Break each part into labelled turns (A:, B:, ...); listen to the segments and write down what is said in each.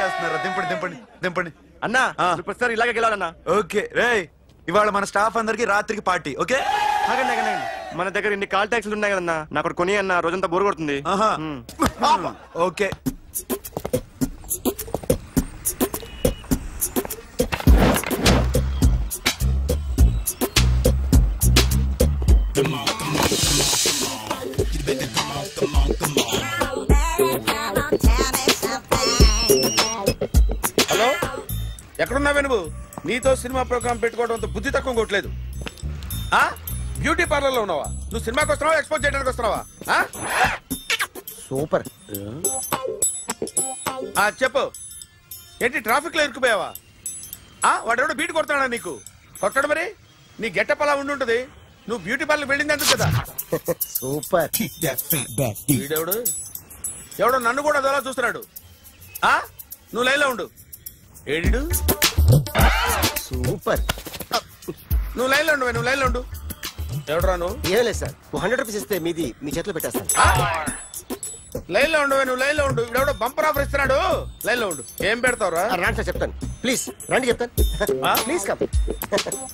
A: చేస్తున్నారా? దింపండి దింపండి దింపండి
B: అన్నా. ప్రతిసారి ఇలాగే గెలాలన్నా.
A: ఓకే రే, ఇవాళ మన స్టాఫ్ అందరికి రాత్రికి పార్టీ. ఓకే
B: మన దగ్గర ఇన్ని కాల్ ట్యాక్సీలు ఉన్నాయి కదన్నా, నాకు కొని అన్న రోజంతా బోర్ కొడుతుంది.
A: ఓకే
C: హలో, ఎక్కడున్నావే నువ్వు? నీతో సినిమా ప్రోగ్రామ్ పెట్టుకోవడంతో బుద్ధి తక్కువ కొట్టలేదు. బ్యూటీ పార్లర్ లో ఉన్నావా? నువ్వు సినిమాకి వస్తున్నావా, ఎక్స్పోజ్ చేయడానికి వస్తున్నావా?
D: సూపర్.
C: చెప్పు, ఏంటి ట్రాఫిక్ లో ఇరుక్కుపోయావా? వాడెవడో బీట్ కొడతాడా నీకు? కొట్టడు మరి. నీ గెట్టప్ అలా ఉండుంటది. నువ్వు బ్యూటీ పార్లర్ వెళ్ళింది ఎందుకు కదా?
D: సూపర్.
C: వీడెవడు? ఎవడో నన్ను కూడా అదోలా చూస్తున్నాడు. నువ్వు లైన్ లో ఉండు. ఏడు
D: సూపర్.
C: నువ్వు లైన్ లో ఉండు, నువ్వు లైన్ లో ఉండు. ఎవడరా నువ్వు?
D: ఏం లేదు సార్, 100 రూపీస్ ఇస్తే మీది మీ చేతిలో పెట్టేస్తాను.
C: లైన్ లో ఉండు, నువ్వు లైన్ లో ఉండు. ఇవిడెవడో బంపర్ ఆఫర్ ఇస్తున్నాడు. లైన్ లో ఉండు. ఏం పెడతావురా?
D: రాండి సార్, చెప్తాను. ప్లీజ్ రండి, చెప్తాను. Please come.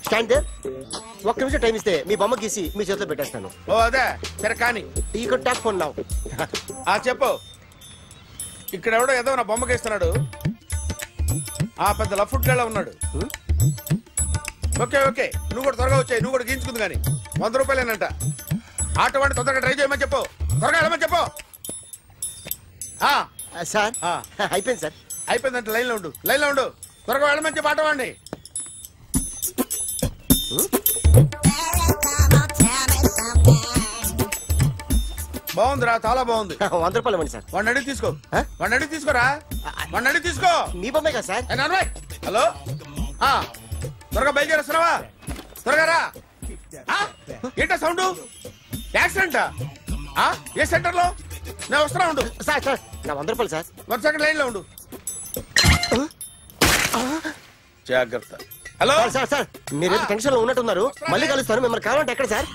D: Stand there. ఒక్క నిమిషం టైం ఇస్తే మీ బొమ్మ గీసి మీ చేతిలో పెట్టేస్తాను.
C: ఓ అదే సరే కానీ.
D: ఈ కుడ్ టాక్ ఫోన్ నౌ.
C: చెప్పు. ఇక్కడ ఎవడో ఏదో నా బొమ్మకి ఇస్తున్నాడు. పెద్ద లఫుట్ గళ్ళ ఉన్నాడు. ఓకే ఓకే, నువ్వు కూడా త్వరగా వచ్చాయి. నువ్వు కూడా గీంచుకుంది కానీ 100 రూపాయలేనంట. ఆటో వాడిని తొందరగా ట్రై చేయమని చెప్పు. త్వరగా వెళ్ళమని చెప్పు.
D: సార్ అయిపోయింది సార్.
C: అయిపోయిందంటే లైన్ లో ఉండు, లైన్ లో ఉండు. త్వరగా వెళ్ళమని చెప్పు ఆటో వాడిని. బాగుందిరా, చాలా బాగుంది.
D: 100 రూపాయలు ఇవ్వండి సార్.
C: వాడిని అడిగి తీసుకో. వాడిని అడిగి తీసుకోరా. వాడిని అడిగి తీసుకో.
D: మీ బొమ్మే కదా సార్.
C: హలో, త్వరగా బయలుదేరేస్తున్నావా? త్వరగా రా. ఏంటా సౌండ్? యాక్సిడెంటా? ఏ సెంటర్ లో? నేను వస్తున్నా ఉండు.
D: సార్ సార్ నా 100 రూపాయలు సార్.
C: 1 సెకండ్ లైన్ లో ఉండు. జాగ్రత్త. Hello
D: sir. సార్ మీరు టెన్షన్ లో ఉన్నట్టున్నారు. మళ్ళీ కలుస్తాను. మిమ్మల్ని కావాలంటే ఎక్కడ సార్?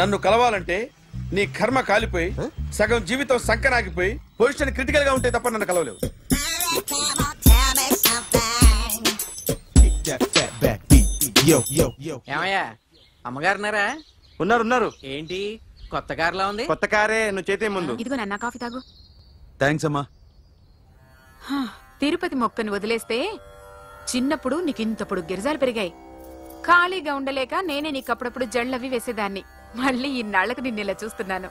C: నన్ను కలవాలంటే నీ కర్మ కాలిపోయి సగం జీవితం సంకనాగిపోయి పొజిషన్ క్రిటికల్ గా ఉంటే తప్ప నన్ను కలవలేవు.
E: ఏమయ్యా, అమ్మగారున్నారా?
B: ఉన్నారు.
E: ఏంటి కొత్త కారులా ఉంది?
B: కొత్త కారే, నువ్వు చేతే ముందు.
F: ఇదిగో నాన్న కాఫీ తాగు.
A: థ్యాంక్స్ అమ్మా.
F: తిరుపతి మొక్కని వదిలేస్తే చిన్నప్పుడు నీకింతప్పుడు గిరిజాలు పెరిగాయి. ఖాళీగా ఉండలేక నేనే నీకు అప్పుడప్పుడు జళ్ళవి వేసేదాన్ని. మళ్ళీ ఇన్నాళ్లకు నిన్ను ఇలా చూస్తున్నాను.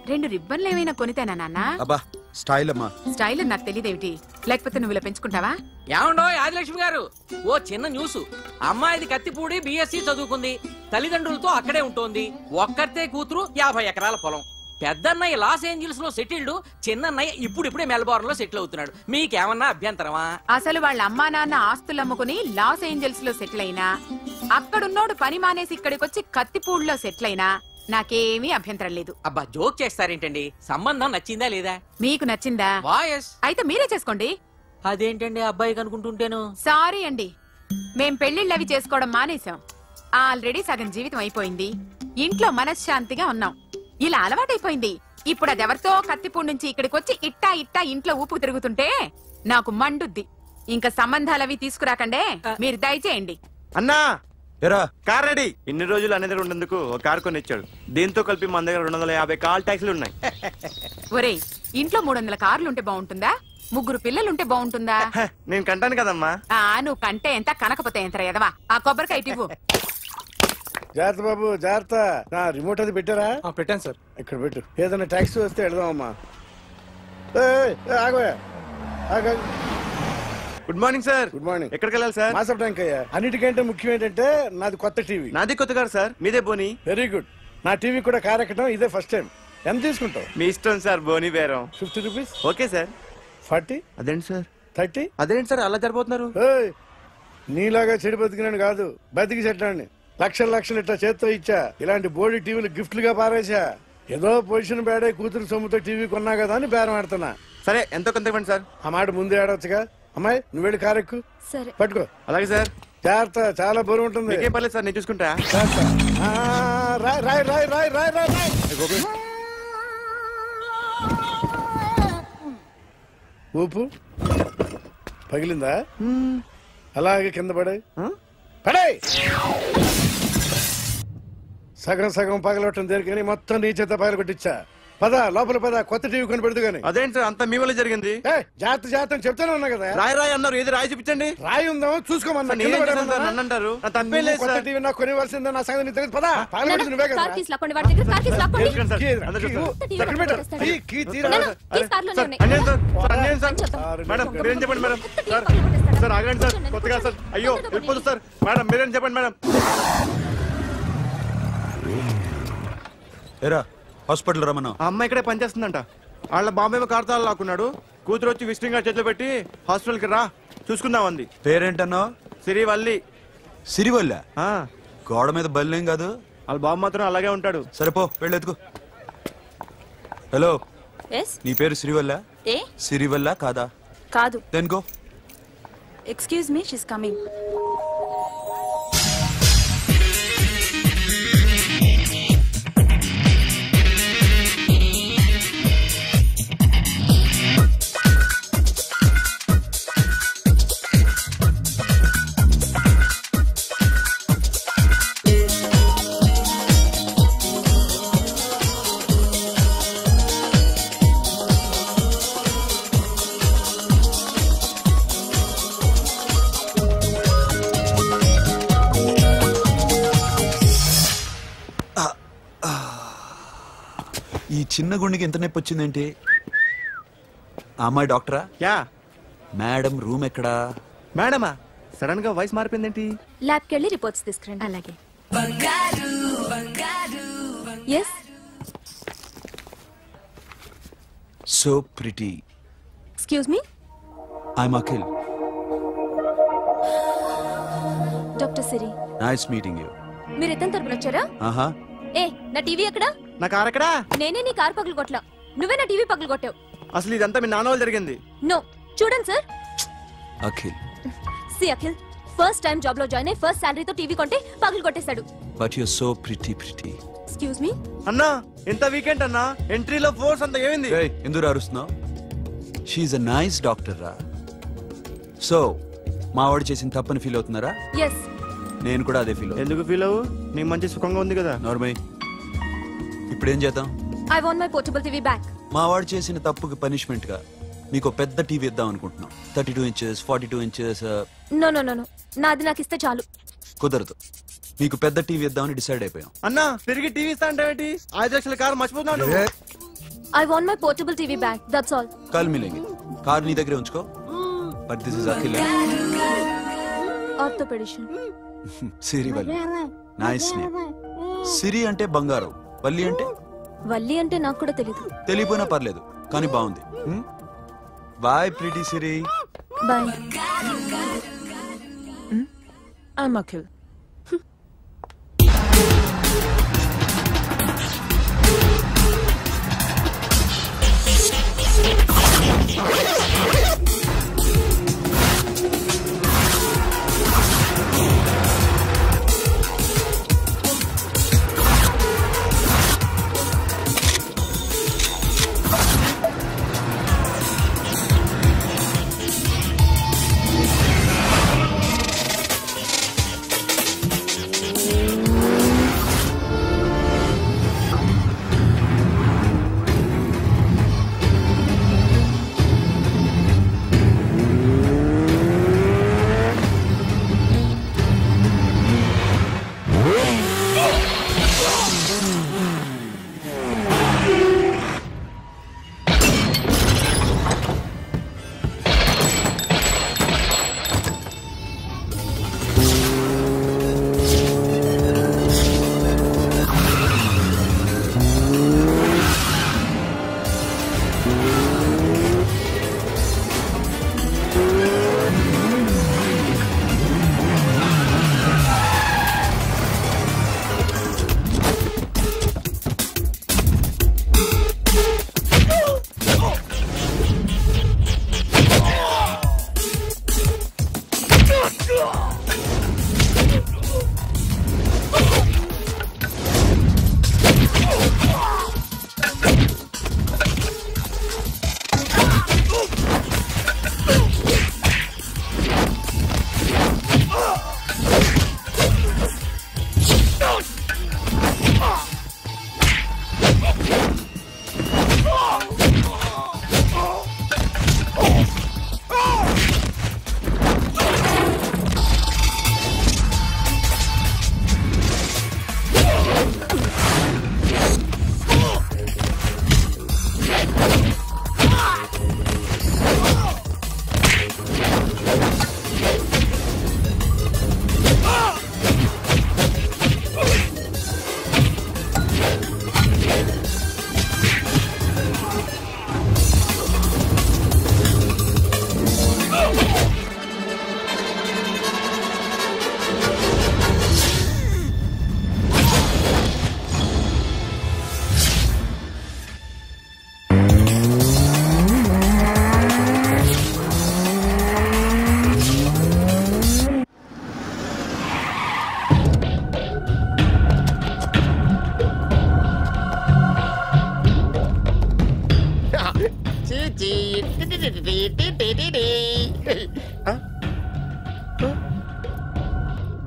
F: 2 రిబ్బన్లు ఏమైనా కొనితేనా నాన్న?
A: అబ్బా స్టైల్ అమ్మా.
F: స్టైల్ నాకు తెలియదేమిటి? లేకపోతే నువ్వు ఇలా పెంచుకుంటావా?
E: ఏమండో ఆదిలక్ష్మి గారు, ఓ చిన్న న్యూస్. అమ్మాయిది కత్తిపూడి BSc చదువుకుంది. తల్లిదండ్రులతో అక్కడే ఉంటోంది. ఒక్కతే కూతురు, 50 ఎకరాల పొలం. పెద్దన్నయ్య లాస్ ఏంజల్స్ లో సెటిల్డ్, చిన్నన్నయ్య ఇప్పుడిప్పుడే మెల్బోర్న్ లో సెటిల్ అవుతున్నాడు. మీకేమన్నా అభ్యంతరమా?
F: అసలు వాళ్ళ అమ్మా నాన్న ఆస్తులు అమ్ముకుని లాస్ ఏంజల్స్ లో సెటిల్ అయినా, అక్కడున్నోడు పని మానేసి ఇక్కడికొచ్చి కత్తిపూడిలో సెటిల్ అయినా నాకేమీ అభ్యంతరం లేదు.
E: అబ్బా జోక్ చేస్తారేంటండి? సంబంధం నచ్చిందా లేదా?
F: మీకు నచ్చిందా?
E: వాయస్
F: అయితే మీరే చేసుకోండి.
E: అదేంటండి అబ్బాయికి అనుకుంటుంటేను?
F: సారీ అండి, మేం పెళ్లిళ్ళు అవి చేసుకోవడం మానేశాం. ఆల్రెడీ సగం జీవితం అయిపోయింది. ఇంట్లో మనశ్శాంతిగా ఉన్నాం. ఇలా అలవాటైపోయింది. ఇప్పుడు అదెవరితో కత్తిపూడి నుంచి ఇక్కడికి వచ్చి ఇట్టా ఇంట్లో ఊపుకు తిరుగుతుంటే నాకు మండుద్ది. ఇంకా సంబంధాలవి తీసుకురాకండే, మీరు దయచేయండి.
B: అన్నా కార్ రెడీ. ఇన్ని రోజులు అనే దగ్గర ఉండేందుకు ఒక కార్ కొని ఇచ్చాడు. దీంతో కలిపి మన దగ్గర 250 కాల్ ట్యాక్సీలు ఉన్నాయి.
F: ఒరేయ్, ఇంట్లో 300 కార్లుంటే బాగుంటుందా? 3 పిల్లలుంటే బాగుంటుందా?
B: నేను కంటాను కదమ్మా.
F: నువ్వు కంటే ఎంత, కనకపోతే ఎంత ఎదవా. ఆ కొబ్బరికాయ ఇవ్వు.
C: జాగ్రత్త బాబు, జాగ్రత్త. నా రిమోట్ అది పెట్టారా?
G: పెట్టాను సార్.
C: ఇక్కడ పెట్టు. ఏదైనా ట్యాక్సీ వస్తే వెళదామమ్మా.
B: Good morning sir.
C: Good morning.
B: ఎక్కడికి వెళ్ళాలి సార్?
C: మాసప్ ట్యాంక్ అయ్యా. అన్నిటికంటే ముఖ్యం ఏంటంటే నాది కొత్త టీవీ.
B: నాది కొత్త కారు సార్, మీదే బోని.
C: Very good. నా టీవీ కూడా కార్ ఎక్కడం ఇదే ఫస్ట్ టైం. ఎంత తీసుకుంటావు?
B: మీ ఇష్టం సార్, బోని బేరం.
C: 50 రూపీస్.
B: Okay sir.
C: 40.
B: అదేంటి సార్?
C: 30.
B: అదేంటి సార్ అలా జరిపోతున్నారు?
C: నీలాగా చెడు బతికినాను కాదు, బతికి చెట్లాన్ని. లక్షలు ఇట్లా చేత్తో ఇచ్చా. ఇలాంటి బోర్డు టీవీలు గిఫ్ట్లుగా పారేసా. ఏదో పొజిషన్ బేడే కూతురు సొమ్ముతో టీవీ కొన్నా కదా అని బేరం ఆడుతున్నా.
B: సరే ఎంతో కొంత ఇవ్వండి సార్.
C: ఆ మాట ముందే ఆడవచ్చుగా. అమ్మాయి నువ్వు వెళ్ళి కారు ఎక్కు. పట్టుకో.
B: అలాగే సార్.
C: జాగ్రత్త, చాలా బరువు ఉంటుంది.
B: ఏం పర్లేదు సార్, నేను చూసుకుంటా.
C: రాయ్. ఊపు పగిలిందా? అలాగే కింద పడే పడే. సగం సగం పగలవటం దేనికని మొత్తం నీ చేత పగల కొట్టించా. పద లోపల పద, కొత్త టీవీ కొని పెడదు గాని.
B: అదేంటి సార్ అంత మీ వల్ల జరిగింది?
C: జాగ్రత్త జాగ్రత్త చెప్తానే ఉన్నా కదా.
B: రాయి రాయి అన్నారు, ఏది రాయి చూపించండి.
C: రాయి ఉందామో చూసుకోమన్నా.
B: నన్ను అంటారు, తప్పేం లేదు
C: కొత్త
B: సార్.
C: టీవీ నాకు కొనివ్వాల్సిందే, నా సంగతి నీకు తెలియదు. పద పగలగొట్టి నువ్వే కదా.
G: కార్ కీస్ లాక్కోండి, వాడి దగ్గర కార్ కీస్ లాక్కోండి.
C: కీ ఏదిరా? కీ ఎక్కడ పెట్టారు? కీ తీరా.
G: కీస్ కార్లోనే ఉన్నాయి.
B: మేడం మీరేం చెప్పండి మేడం. సార్ సార్ ఆగండి సార్, కొత్తగా సార్. అయ్యో వెళ్ళిపోతుంది సార్. మేడం మీరేం చెప్పండి మేడం.
A: ఏరా హాస్పిటల్ రమ్మన్నా.
B: ఆ అమ్మాయి ఇక్కడే పనిచేస్తుందంట. వాళ్ళ బాంబేమో కార్తాలు లాక్కున్నాడు. కూతురు వచ్చి విజిటింగ్ కార్డ్ చేతిలో పెట్టి హాస్పిటల్కి రా చూసుకుందాం అంది.
A: పేరేంటన్నావు?
B: సిరివల్లి.
A: సిరివల్ల? గోడ మీద బల్లేం కాదు.
B: వాళ్ళ బాబు మాత్రం అలాగే ఉంటాడు.
A: సరిపో వెళ్ళెత్తుకు. హలో,
G: yes
A: నీ పేరు సిరివల్ల?
G: ఏ
A: సిరివల్ల కాదా?
G: కాదు.
A: Then go.
G: Excuse me, she's coming.
A: ఈ చిన్న గుండెకి ఎంత నొప్పి వచ్చిందేంటి? అమ్మాయి డాక్టరా?
B: యా.
A: మేడం రూమ్ ఎక్కడా?
B: మేడమా సడన్ గా వాయిస్ మారిపోయిందేంటి?
G: ల్యాబ్కి వెళ్ళి రిపోర్ట్స్ తీసుకురండి. అలాగే. Yes.
A: So pretty.
G: Excuse me,
A: I'm Akhil.
G: Doctor Siri.
A: Nice meeting you.
G: మీరు ఎత్తని తరపున వచ్చారా?
A: ఆహా.
G: ఏ, నా టీవీ ఎక్కడా?
B: నా కార్ ఎక్కడా?
G: నేనే నీ కార్ పగలు కొట్టలా, నువ్వే నా టీవీ పగలు కొట్టావు.
B: అసలు ఇదంతా మీ నాన్న వాళ్ళు జరిగింది.
G: నో, చూడండి sir.
A: Akhil.
G: See Akhil, first time job లో జాయిన్ అయ్యి ఫస్ట్ సాలరీతో టీవీ కొంటే పగలు కొట్టేశాడు.
A: But you so pretty.
G: Excuse me.
B: అన్నా ఎంత వీకెండ్ అన్నా, ఎంట్రీలో ఫోర్స్ అంత ఏమైంది?
A: ఎందుకు అరుస్తున్నావు? షీఈ్ అ నైస్ డాక్టర్ రా. సో మా వాడు చేసిన తప్పని ఫీల్ అవుతున్నారా?
G: ఎస్.
A: నేను కూడా అదే ఫీల్ అవుతున్నా.
B: ఎందుకు ఫీల్ అవ్వు, నీకు మంచి సుఖంగా ఉంది కదా.
A: నార్మల్. ఇప్పుడు ఏం చేద్దాం?
G: I want my portable TV back.
A: మా వాడు చేసిన తప్పుకి పనిష్మెంట్ గా మీకు పెద్ద టీవీ ఇద్దాం అనుకుంటున్నాం. 32 inches 42 inches.
G: No no no, నాది నాకు ఇస్తే చాలు.
A: కుదరదు. మీకు పెద్ద టీవీ ఇద్దామని డిసైడ్ అయిపోయాం.
B: అన్నా తిరిగి టీవీ ఇస్తా అంటే 5 లక్షల కారు మర్చిపోతున్నాడు.
G: I want my portable TV back, that's all.
A: కల్ మిలేంగే. కార్ నీ దగ్గరే ఉంచుకో. But this is Akhil.
G: Orthopedician.
A: Siri Valli. Nice name. Siri అంటే బంగారం, వల్లి అంటే?
G: వల్లి అంటే నాకు కూడా తెలీదు.
A: తెలియపోయినా పర్లేదు, కానీ బాగుంది. Bye pretty Siri.
G: Bye.
H: I'm Akhil.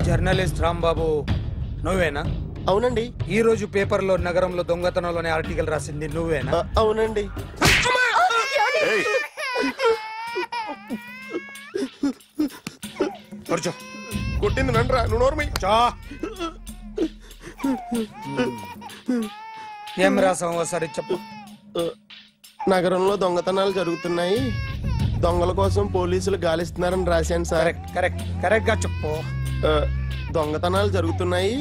I: Journalist Rambabu నువ్వేనా?
D: అవునండి.
I: ఈ రోజు పేపర్లో నగరంలో దొంగతనంలోనే ఆర్టికల్ రాసింది నువ్వేనా?
D: అవునండి.
J: కొట్టింది నండ్రా, నువ్వు నోర్మి.
I: ఏం రాసావు ఒకసారి చెప్పు.
J: నగరంలో దొంగతనాలు జరుగుతున్నాయి, దొంగల కోసం పోలీసులు గాలిస్తున్నారని రాశాను సార్.
I: కరెక్ట్ గా చెప్పు.
J: దొంగతనాలు జరుగుతున్నాయి,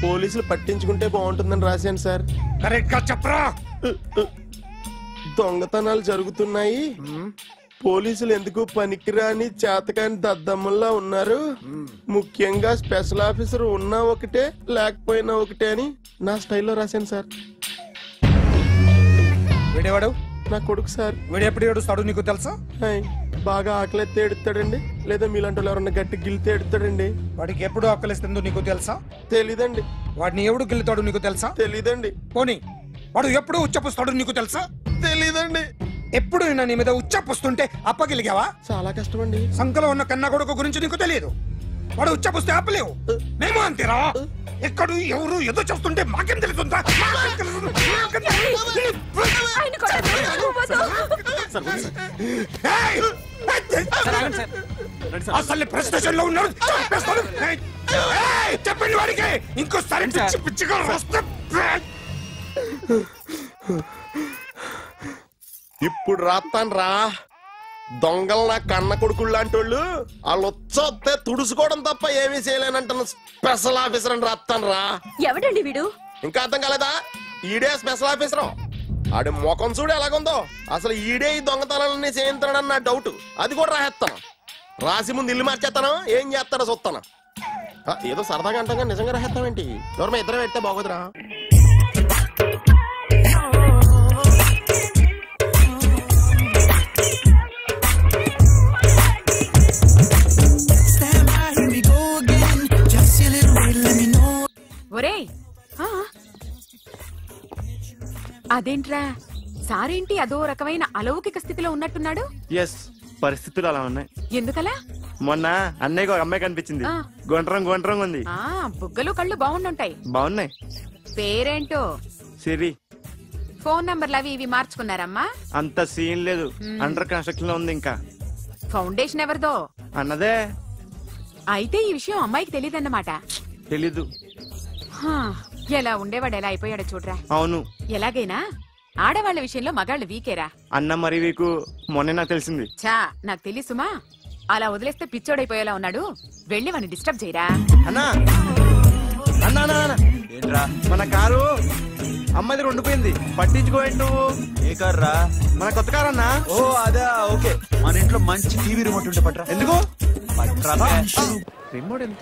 J: పోలీసులు పట్టించుకుంటే బాగుంటుందని రాశాను సార్.
I: కరెక్ట్ గా చెప్పరా.
J: దొంగతనాలు జరుగుతున్నాయి, పోలీసులు ఎందుకు పనికిరాని చేతకాని దద్దమ్మల్లా ఉన్నారు, ముఖ్యంగా స్పెషల్ ఆఫీసర్ ఉన్నా ఒకటే లేకపోయినా ఒకటే అని నా స్టైల్లో రాశాను సార్.
I: వీడేవాడు?
J: నా కొడుకు సార్.
I: వీడు ఎప్పుడు ఏడుస్తాడు నీకు తెలుసా?
J: బాగా ఆకలిస్తే ఎడుతాడండి, లేదా మీలాంటి వాళ్ళు ఎవరన్నా గట్టి గిల్లితే ఎడుతాడండి.
I: వాడికి ఎప్పుడు ఆకలిస్తుందో నీకు తెలుసా?
J: తెలీదండి.
I: వాడిని ఎవడు గిల్లుతాడు నీకు తెలుసా?
J: తెలీదండి.
I: పోనీ వాడు ఎప్పుడు ఉచ్చపుస్తాడు నీకు తెలుసా?
J: తెలీదండి.
I: ఎప్పుడు నీ మీద ఉచ్చపుస్తుంటే అప్పగిలిగావా?
J: చాలా కష్టం అండి.
I: సంకలో ఉన్న కన్నా కొడుకు గురించి నీకు తెలియదు. వాడు ఉచ్చపుస్తే ఆపలేవు. మేము అంతేరా. ఎక్కడు ఎవరు ఏదో చేస్తుంటే మాకేం తెలుస్తుందా? అసలు ప్రెస్టేషన్ లో ఉన్నాడు. చెప్పండి వాడికి ఇంకోసారి పిచ్చి పిచ్చిగా వస్తే.
J: ఇప్పుడు రాస్తాను రా. దొంగలు నా కన్న కొడుకులు లాంటి వాళ్ళు, వాళ్ళు వచ్చొస్తే తుడుచుకోవడం తప్ప ఏమీ చేయలేనంటున్న స్పెషల్ ఆఫీసర్ అని రాస్తాను రా.
G: ఎవడండి వీడు?
J: ఇంకా అర్థం కాలేదా? ఈడే స్పెషల్ ఆఫీసర్. ఆడి ముఖం చూడు ఎలాగుందో. అసలు ఈడే ఈ దొంగతనాలన్నీ చేయించాడని నా డౌట్. అది కూడా రాసేస్తాను. రాసి ముందు ఇల్లు మార్చేస్తాను, ఏం చేస్తాడో చూస్తాను. ఏదో సరదాగా అంటాం, నిజంగా రాసేస్తామేంటి? ఎవరు ఇద్దరం పెడితే బాగోదురా.
F: ఒరేయ్, అదేంట్రా సారేంటి అదో రకమైన అలౌకిక స్థితిలో ఉన్నట్టున్నాడు?
B: ఎస్, పరిస్థితులు అలా ఉన్నాయి.
F: ఎందుకలా?
B: మొన్న అన్నయ్యకు ఒక అమ్మాయి కనిపించింది. గుండ్రం ఉంది.
F: బుగ్గలు కళ్ళు బాగుండుంటాయి.
B: బాగున్నాయి.
F: పేరేంటో?
B: సిరి.
F: ఫోన్ నంబర్లు అవి ఇవి మార్చుకున్నారమ్మా?
B: అంత సీన్ లేదు, అండర్ కన్స్ట్రక్షన్ లో ఉంది. ఇంకా
F: ఫౌండేషన్ ఎవరిదో?
B: అన్నదే.
F: అయితే ఈ విషయం అమ్మాయికి తెలియదన్నమాట.
B: తెలీదు.
F: ఎలా ఉండేవాడు ఎలా అయిపోయాడో చూడరా.
B: అవును.
F: ఎలాగైనా ఆడవాళ్ల విషయంలో మగాళ్ళు వీకేరా.
B: అన్న మరి వీకు మొన్నే నాకు తెలిసింది.
F: చా, నాకు తెలుసుమా. అలా వదిలేస్తే పిచ్చోడైపోయేలా ఉన్నాడు. వెళ్ళి వాడిని డిస్టర్బ్ చేయరా.
B: అన్నా ఏంట్రా, మన కారు అమ్మాయి దగ్గర ఉండిపోయింది, పట్టించుకోండి నువ్వు.
A: ఏ కారు రా?
B: మన కొత్త కారు అన్నా.
A: ఓ అదా, ఓకే. మన ఇంట్లో మంచి టీవీ రిమోట్ ఉంటే పట్రా.
B: ఎందుకు?
A: పట్రా.
B: రిమోట్ ఎంత